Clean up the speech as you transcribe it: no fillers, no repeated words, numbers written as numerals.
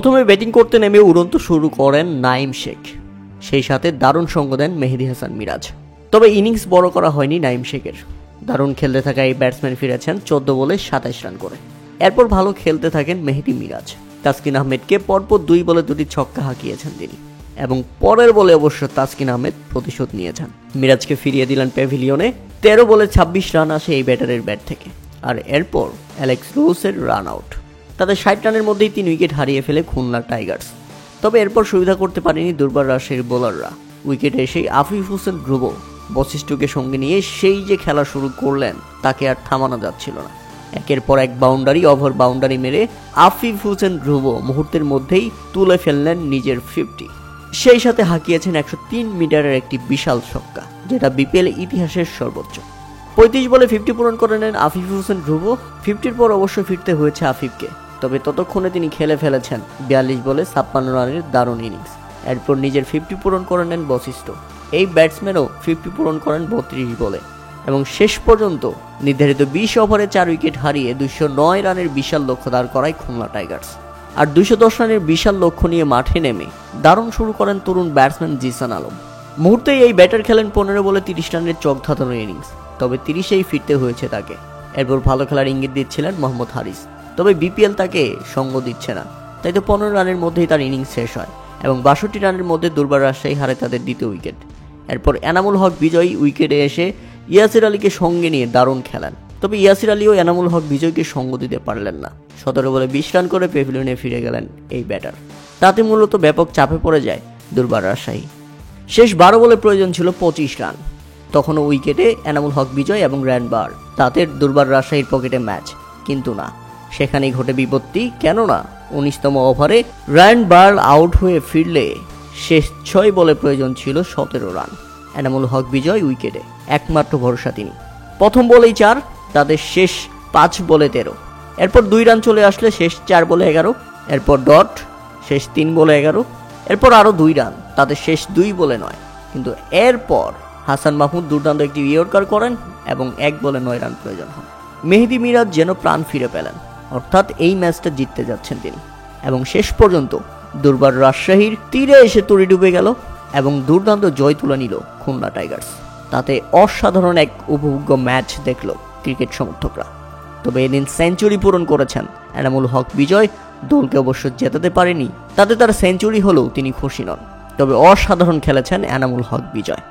প্রথমে ব্যাটিং করতে নেমে উড়ন্ত শুরু করেন নাইম শেখ, সেই সাথে দারুণ সঙ্গ দেন মেহেদী হাসান মিরাজ। তবে ইনিংস বড় করা হয়নি নাইম শেখের। দারুণ খেলতে থাকা এই ব্যাটসম্যান ফিরেছেন 14 বলে 27 রান করে। এরপর ভালো খেলতে থাকেন মেহেদী মিরাজ। তাসকিন আহমেদকে পরপর 2 বলে 2টি ছক্কা হাঁকিয়েছেন তিনি, এবং পরের বলে অবশ্য তাসকিন আহমেদ প্রতিশোধ নিয়েছেন। মিরাজকে ফিরিয়ে দিলেন প্যাভিলিয়নে। 13 বলে 26 রান আসে এই ব্যাটারের ব্যাট থেকে। আর এরপর অ্যালেক্স রোসের রান আউট। তাদের 60 রানের মধ্যেই 3 উইকেট হারিয়ে ফেলে খুলনা টাইগার্স। তবে এরপর সুবিধা করতে পারেনি দুর্বার রাজশাহীর বোলাররা। উইকেটে এসেই আফিফ হোসেন ধ্রুব বশিষ্ঠকে সঙ্গে নিয়ে সেই যে খেলা শুরু করলেন, তাকে আর থামানো যাচ্ছিল না। একের পর এক বাউন্ডারি ওভার বাউন্ডারি মেরে আফিফ হোসেন ধ্রুব মুহূর্তের মধ্যেই তুলে ফেললেন নিজের 50। সেই সাথে হাঁকিয়েছেন 103 মিটারের একটি বিশাল ছক্কা, যেটা বিপিএল ইতিহাসের সর্বোচ্চ। 35 বলে 50 পূরণ করে নেন আফিফ হোসেন ধ্রুব। 50-র পর অবশ্য ফিরতে হয়েছে আফিফকে, তবে ততক্ষণে তিনি খেলে ফেলেছেন 42 বলে 56 রানের দারুণ ইনিংস। এরপর নিজের 50 পূরণ করে নেন বশিষ্ঠ। এই ব্যাটসম্যানও 50 পূরণ করেন 32 বলে, এবং শেষ পর্যন্ত নির্ধারিত 20 ওভারে 4 উইকেট হারিয়ে 209 রানের বিশাল লক্ষ্য দাঁড় করায় খুলনা টাইগার্স। আর 210 রানের বিশাল লক্ষ্য নিয়ে মাঠে নেমে দারুণ শুরু করেন তরুণ ব্যাটসম্যান জিসান আলম। মুহূর্তেই এই ব্যাটার খেলেন 15 বলে 30 রানের চোখ ধাঁধানো ইনিংস, তবে 30-এই ফিরতে হয়েছে তাকে। এরপর ভালো খেলার ইঙ্গিত দিচ্ছিলেন মোহাম্মদ হারিস, তবে বিপিএল তাকে সঙ্গ দিচ্ছে না। তাই তো 15 রানের মধ্যেই তার ইনিংস শেষ হয়, এবং 62 রানের মধ্যে দুর্বার রাজশাহী হারে তাদের দ্বিতীয় উইকেট। এরপর এনামুল হক বিজয় উইকেটে এসে ইয়াসির আলীকে সঙ্গে নিয়ে দারুণ খেলেন, তবে ইয়াসির আলীও এনামুল হক বিজয়কে সঙ্গ দিতে পারলেন না। 17 বলে 20 রান করে প্যাভিলিয়নে ফিরে গেলেন এই ব্যাটার। তাতে মূলত ব্যাপক চাপে পড়ে যায় দুর্বার রাজশাহী। শেষ 12 বলে প্রয়োজন ছিল 25 রান। তখনও উইকেটে এনামুল হক বিজয় এবং র্যান বার। তাতে দুর্বার রাজশাহীর পকেটে ম্যাচ, কিন্তু না, সেখানেই ঘটে বিপত্তি। কেননা 19তম ওভারে র্যান বার আউট হয়ে ফিরলে শেষ 6 বলে প্রয়োজন ছিল 17 রান। এনামুল হক বিজয় উইকেটে, একমাত্র ভরসা তিনি। প্রথম বলেই 4, তাদের শেষ 5 বলে 13। এরপর 2 রান চলে আসলে শেষ 4 বলে 11। এরপর ডট, শেষ 3 বলে 11। এরপর আরও 2 রান, তাদের শেষ 2 বলে 9। কিন্তু এরপর হাসান মাহমুদ দুর্দান্ত একটি ইয়র্কার করেন এবং 1 বলে 9 রান প্রয়োজন হয়। মেহেদী মিরাজ যেন প্রাণ ফিরে পেলেন, অর্থাৎ এই ম্যাচটা জিততে যাচ্ছেন তিনি। এবং শেষ পর্যন্ত দুর্বার রাজশাহীর তীরে এসে তরি ডুবে গেল এবং দুর্দান্ত জয় তুলে নিল খুলনা টাইগার্স। তাতে অসাধারণ এক উপভোগ্য ম্যাচ দেখল ক্রিকেট সমর্থকরা। তবে এদিন সেঞ্চুরি পূরণ করেছেন এনামুল হক বিজয়। দলকে অবশ্য জেতাতে পারেনি, তাতে তার সেঞ্চুরি হলেও তিনি খুশি নন। তবে অসাধারণ খেলেছেন এনামুল হক বিজয়।